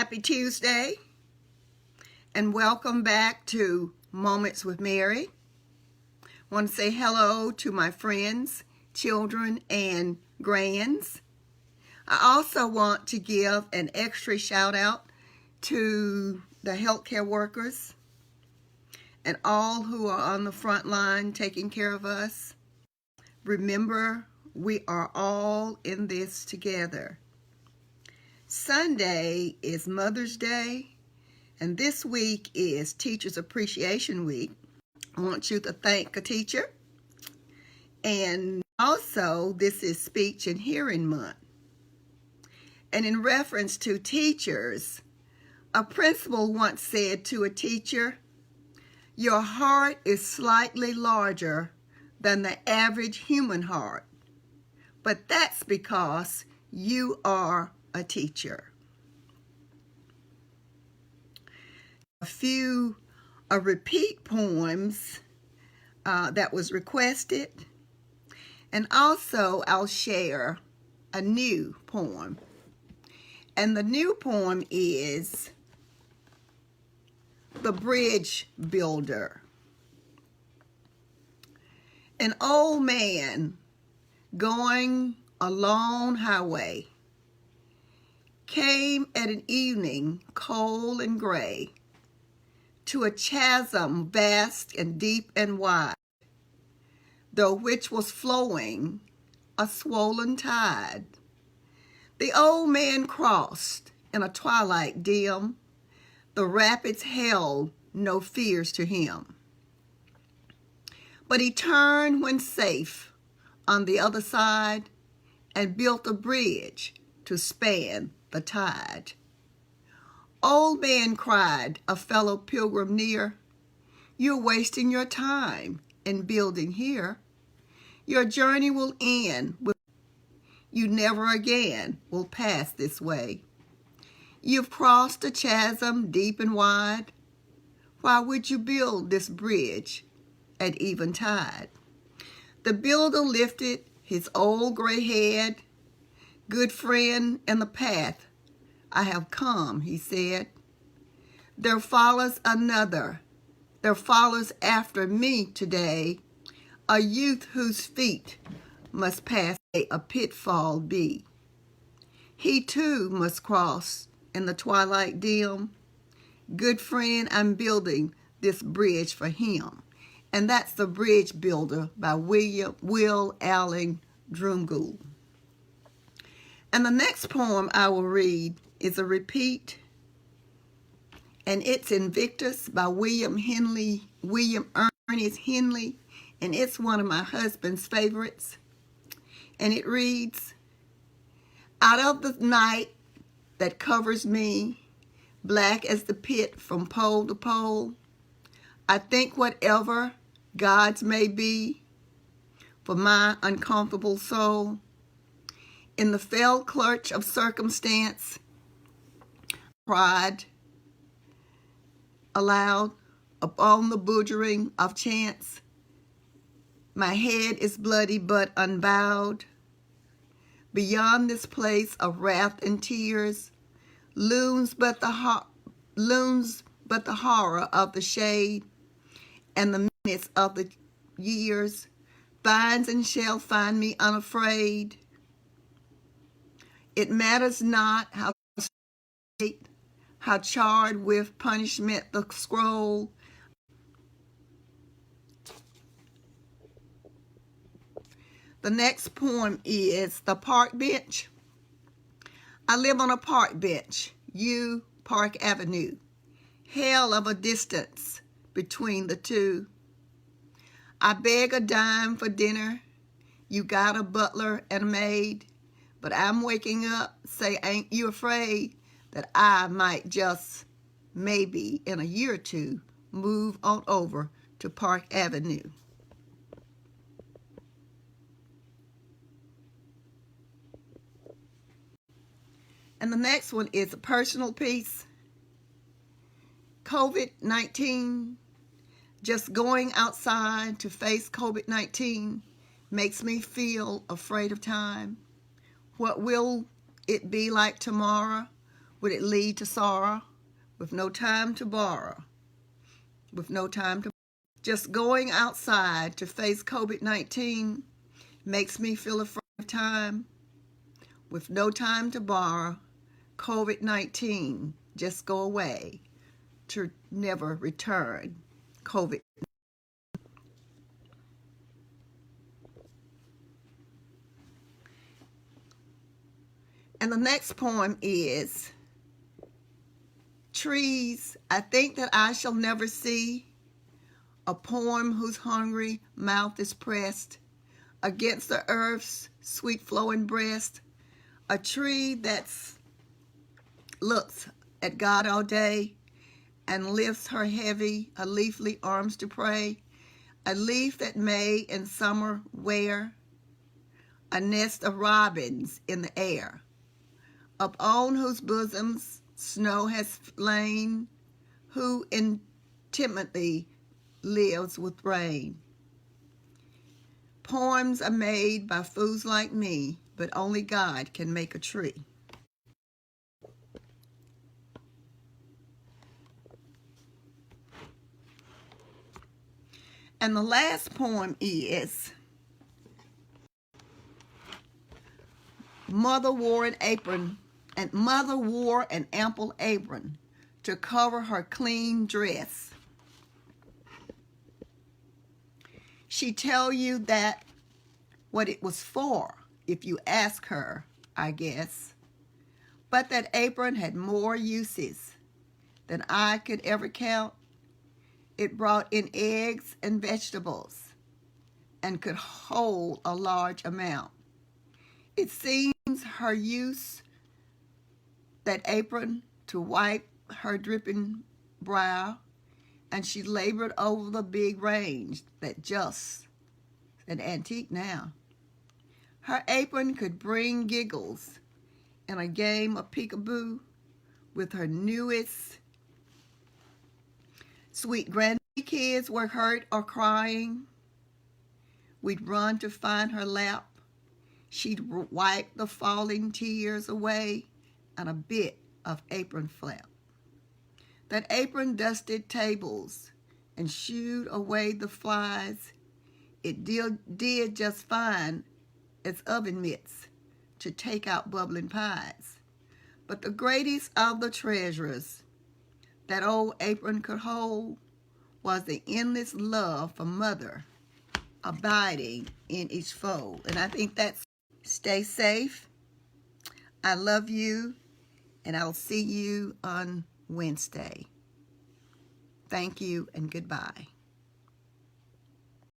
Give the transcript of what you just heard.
Happy Tuesday, and welcome back to Moments with Mary. I want to say hello to my friends, children, and grands. I also want to give an extra shout out to the healthcare workers and all who are on the front line taking care of us. Remember, we are all in this together. Sunday is Mother's Day, and this week is Teachers Appreciation Week. I want you to thank a teacher. And also, this is Speech and Hearing Month. And in reference to teachers, a principal once said to a teacher, "Your heart is slightly larger than the average human heart, but that's because you are a teacher." A few repeat poems that was requested, and also I'll share a new poem. And the new poem is The Bridge Builder. An old man going a long highway came at an evening cold and gray to a chasm vast and deep and wide, though which was flowing a swollen tide. The old man crossed in a twilight dim, the rapids held no fears to him. But he turned when safe on the other side and built a bridge to span the tide. "Old man," cried a fellow pilgrim near, "you're wasting your time in building here. Your journey will end with you never again will pass this way. You've crossed a chasm deep and wide. Why would you build this bridge at eventide?" The builder lifted his old gray head. "Good friend, in the path I have come," he said. There follows another. There follows after me today a youth whose feet must pass a pitfall be. He too must cross in the twilight dim. Good friend, I'm building this bridge for him." And that's The Bridge Builder by Will Allen Drungoole. And the next poem I will read is a repeat, and it's Invictus by William Ernest Henley, and it's one of my husband's favorites. And it reads, "Out of the night that covers me, black as the pit from pole to pole, I think whatever God's may be for my uncomfortable soul. In the fell clutch of circumstance, cried aloud upon the boogering of chance. My head is bloody but unbowed. Beyond this place of wrath and tears looms but the horror of the shade, and the minutes of the years finds and shall find me unafraid. It matters not how straight, how charred with punishment the scroll. The next poem is The Park Bench. I live on a park bench, you Park Avenue, hell of a distance between the two. I beg a dime for dinner, you got a butler and a maid, but I'm waking up, say, ain't you afraid that I might just, maybe in a year or two, move on over to Park Avenue. And the next one is a personal piece. COVID-19, just going outside to face COVID-19 makes me feel afraid of time. What will it be like tomorrow Would it lead to sorrow? With no time to borrow. With no time to just going outside to face COVID-19 makes me feel afraid of time. With no time to borrow, COVID-19 just go away to never return. COVID. And the next poem is Trees I Think That I Shall Never See, a poem whose hungry mouth is pressed against the earth's sweet flowing breast, a tree that looks at God all day and lifts her heavy, a leafly arms to pray, a leaf that may in summer wear a nest of robins in the air, upon whose bosoms snow has lain, who intimately lives with rain. Poems are made by fools like me, but only God can make a tree. And the last poem is Mother wore an ample apron to cover her clean dress. She tell you that what it was for, if you ask her, I guess. But that apron had more uses than I could ever count. It brought in eggs and vegetables and could hold a large amount. It seems her use that apron to wipe her dripping brow, and she labored over the big range that just an antique now. Her apron could bring giggles in a game of peekaboo with her newest sweet grandkids were hurt or crying. We'd run to find her lap. She'd wipe the falling tears away on a bit of apron flap. That apron dusted tables and shooed away the flies. It did just fine as oven mitts to take out bubbling pies. But the greatest of the treasures that old apron could hold was the endless love for mother abiding in each fold. And I think that's stay safe. I love you, and I'll see you on Wednesday. Thank you and goodbye.